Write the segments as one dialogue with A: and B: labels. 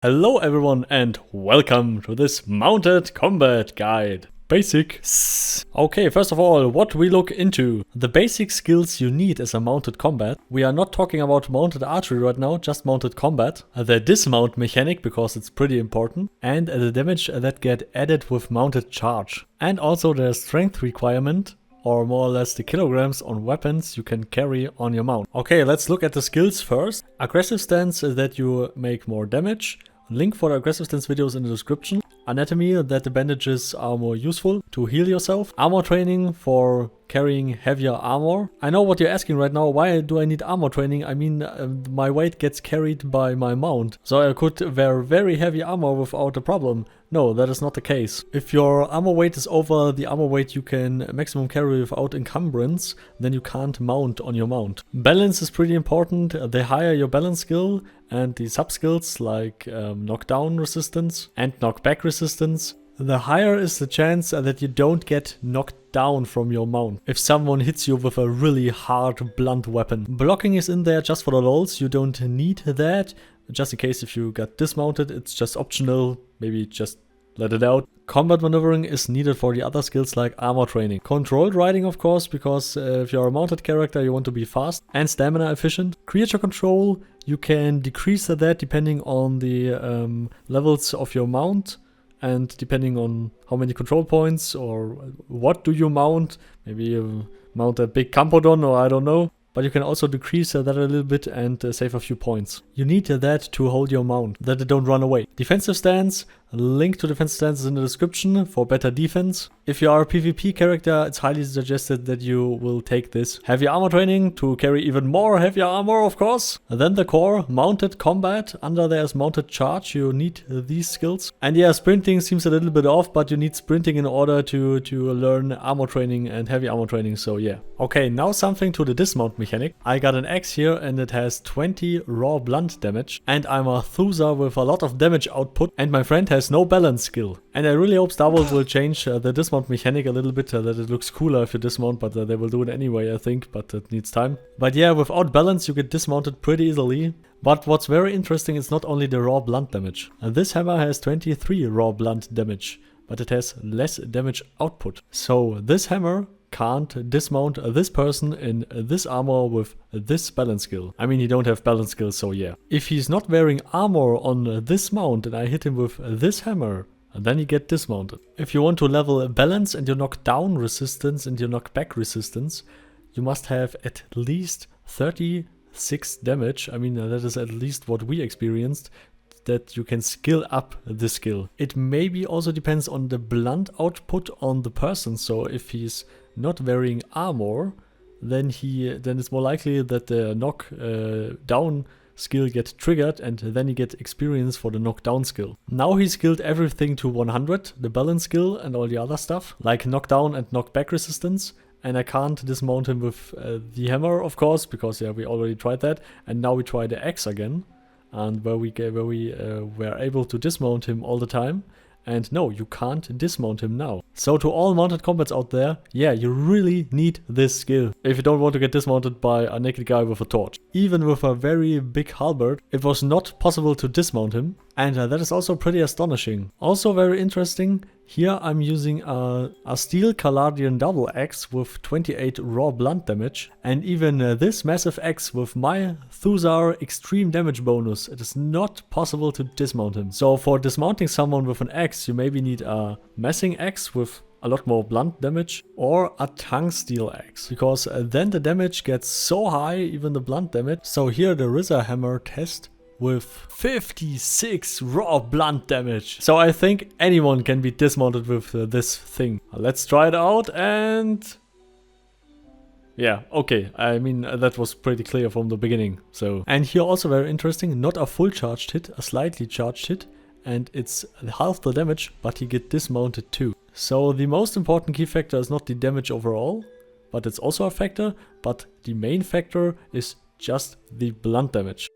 A: Hello everyone and welcome to this mounted combat guide. Basics. Okay, first of all, what we look into. The basic skills you need as a mounted combat. We are not talking about mounted archery right now, just mounted combat. The dismount mechanic, because it's pretty important. And the damage that get added with mounted charge. And also the strength requirement, or more or less the kilograms on weapons you can carry on your mount. Okay, let's look at the skills first. Aggressive stance is that you make more damage. Link for the aggressive stance videos in the description. Anatomy, that the bandages are more useful to heal yourself. Armor training for carrying heavier armor. I know what you're asking right now, why do I need armor training? I mean, my weight gets carried by my mount, so I could wear very heavy armor without a problem. No, that is not the case. If your armor weight is over the armor weight you can maximum carry without encumbrance, then you can't mount on your mount. Balance is pretty important. The higher your balance skill and the sub skills like knockdown resistance and knockback resistance, the higher is the chance that you don't get knocked down from your mount if someone hits you with a really hard blunt weapon. Blocking is in there just for the lols, you don't need that. Just in case if you got dismounted, it's just optional, maybe just let it out. Combat maneuvering is needed for the other skills like armor training. Controlled riding, of course, because if you're a mounted character you want to be fast and stamina efficient. Creature control, you can decrease that depending on the levels of your mount and depending on how many control points or what do you mount. Maybe you mount a big Campodon or I don't know. But you can also decrease that a little bit and save a few points. You need that to hold your mount, that it don't run away. Defensive stance, link to defensive stance is in the description for better defense. If you are a PvP character, it's highly suggested that you will take this. Heavy armor training to carry even more heavy armor, of course. And then the core, mounted combat. Under there is mounted charge, you need these skills. And yeah, sprinting seems a little bit off, but you need sprinting in order to learn armor training and heavy armor training, so yeah. Okay, now something to the dismount mechanic. I got an axe here and it has 20 raw blunt damage. And I'm a Thuza with a lot of damage output. And my friend has no balance skill. And I really hope Star Wars will change the dismount mechanic a little bit, that it looks cooler if you dismount, but they will do it anyway, I think, but it needs time. But yeah, without balance you get dismounted pretty easily. But what's very interesting is not only the raw blunt damage. This hammer has 23 raw blunt damage, but it has less damage output. So this hammer can't dismount this person in this armor with this balance skill. I mean, he don't have balance skill, so yeah. If he's not wearing armor on this mount and I hit him with this hammer, then you get dismounted. If you want to level balance and your knockdown resistance and your knockback resistance, you must have at least 36 damage. I mean, that is at least what we experienced, that you can skill up this skill. It maybe also depends on the blunt output on the person, so if he's not wearing armor, then it's more likely that the knock down skill get triggered and then you get experience for the knockdown skill. Now he skilled everything to 100, the balance skill and all the other stuff, like knockdown and knockback resistance. And I can't dismount him with the hammer, of course, because yeah, we already tried that. And now we try the axe again, and where we were able to dismount him all the time. And no, you can't dismount him now. So to all mounted combats out there, yeah, you really need this skill if you don't want to get dismounted by a naked guy with a torch. Even with a very big halberd, it was not possible to dismount him. And that is also pretty astonishing. Also very interesting, here I'm using a steel Caladian double axe with 28 raw blunt damage. And even this massive axe with my Thuzar extreme damage bonus, it is not possible to dismount him. So for dismounting someone with an axe, you maybe need a messing axe with a lot more blunt damage or a tongue steel axe, because then the damage gets so high, even the blunt damage. So here the Rizza hammer test with 56 raw blunt damage. So I think anyone can be dismounted with this thing. Let's try it out and yeah, okay. I mean, that was pretty clear from the beginning. So, and here also very interesting, not a full charged hit, a slightly charged hit, and it's half the damage, but you get dismounted too. So the most important key factor is not the damage overall, but it's also a factor, but the main factor is just the blunt damage.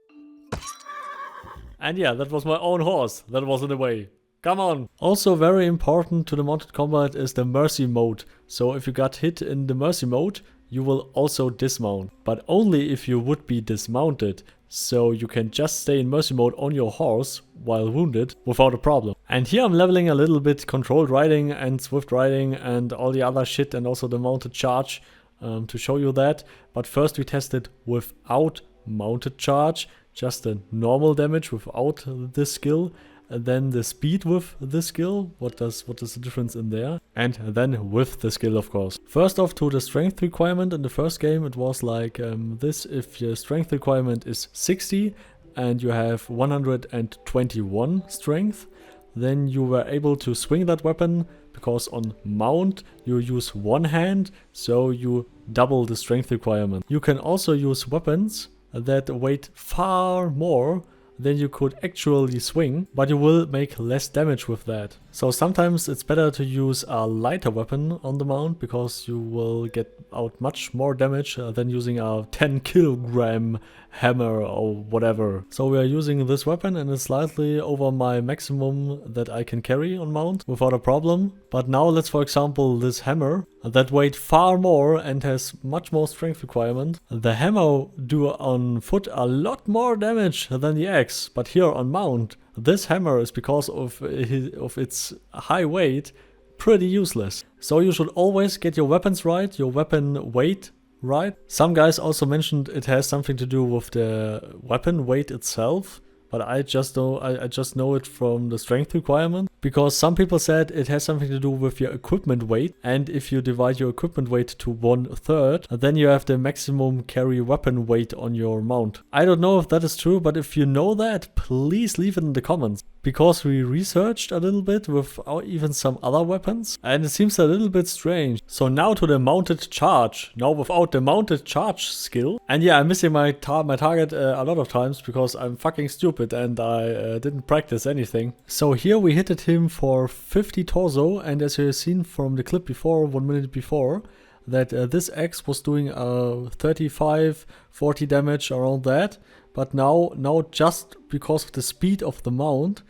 A: And yeah, that was my own horse that was in the way. Come on! Also very important to the mounted combat is the mercy mode. So if you got hit in the mercy mode, you will also dismount. But only if you would be dismounted. so you can just stay in mercy mode on your horse while wounded without a problem. And here I'm leveling a little bit controlled riding and swift riding and all the other shit, and also the mounted charge to show you that. But first we tested without mounted charge, just the normal damage without this skill, and then the speed with this skill, what is the difference in there, and then with the skill, of course. First off, to the strength requirement. In the first game it was like this: if your strength requirement is 60 and you have 121 strength, then you were able to swing that weapon, because on mount you use one hand, so you double the strength requirement. You can also use weapons that weight far more than you could actually swing, but you will make less damage with that. So sometimes it's better to use a lighter weapon on the mount, because you will get out much more damage than using a 10 kilogram hammer or whatever. So we are using this weapon, and it's slightly over my maximum that I can carry on mount without a problem. But now let's, for example, this hammer that weight far more and has much more strength requirement. The hammer do on foot a lot more damage than the axe, but here on mount, this hammer is, because of its high weight, pretty useless. So you should always get your weapons right, your weapon weight right. Some guys also mentioned it has something to do with the weapon weight itself, but I just know it from the strength requirement, because some people said it has something to do with your equipment weight, and if you divide your equipment weight to 1/3, then you have the maximum carry weapon weight on your mount. I don't know if that is true, but if you know that, please leave it in the comments, because we researched a little bit with even some other weapons, and it seems a little bit strange. So now to the mounted charge, now without the mounted charge skill. And yeah, I'm missing my target a lot of times, because I'm fucking stupid and I didn't practice anything. So here we hit him for 50 torso, and as you have seen from the clip before, 1 minute before, that this axe was doing 35-40 damage, around that. But now just because of the speed of the mount,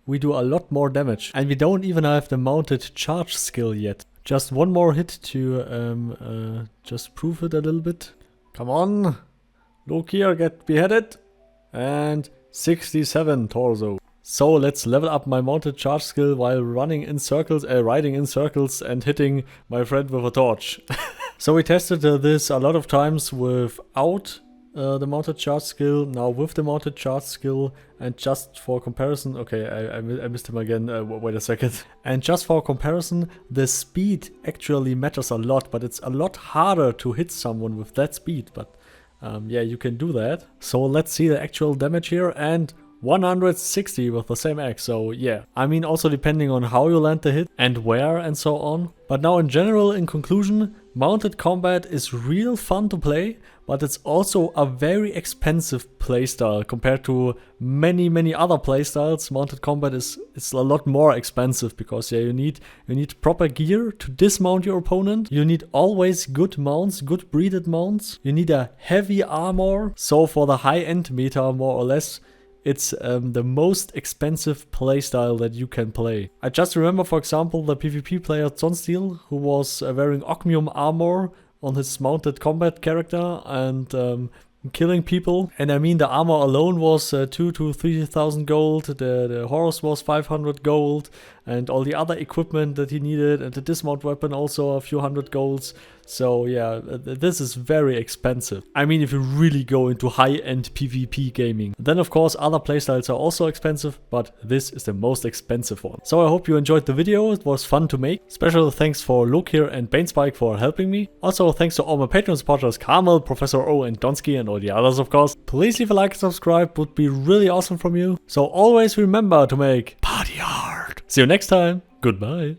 A: we do a lot more damage, and we don't even have the mounted charge skill yet. Just one more hit to just prove it a little bit. Come on, Lokhir, get beheaded. And 67 torso. So let's level up my mounted charge skill while riding in circles and hitting my friend with a torch. So we tested this a lot of times without the mounted charge skill, now with the mounted charge skill, and just for comparison, okay, I missed him again, wait a second. And just for comparison, the speed actually matters a lot, but it's a lot harder to hit someone with that speed, but yeah, you can do that. So let's see the actual damage here, and 160 with the same axe, so yeah. I mean, also depending on how you land the hit and where and so on. But now in general, in conclusion, mounted combat is real fun to play, but it's also a very expensive playstyle compared to many other playstyles. Mounted combat is a lot more expensive, because yeah, you need proper gear to dismount your opponent. You need always good mounts, good breeded mounts. You need a heavy armor. So for the high-end meta, more or less, it's the most expensive playstyle that you can play. I just remember, for example, the PvP player Donski, who was wearing Ogmium armor on his mounted combat character and killing people. And I mean, the armor alone was 2,000 to 3,000 gold, the horse was 500 gold, and all the other equipment that he needed, and the dismount weapon also a few hundred golds. So yeah, this is very expensive. I mean, if you really go into high-end PvP gaming. Then of course other playstyles are also expensive, but this is the most expensive one. So I hope you enjoyed the video, it was fun to make. Special thanks for Lokhir and Banespike for helping me. Also thanks to all my Patreon supporters, Carmel, Professor O and Donski, and all the others of course. Please leave a like and subscribe, would be really awesome from you. So always remember to make party hard. See you next time, goodbye.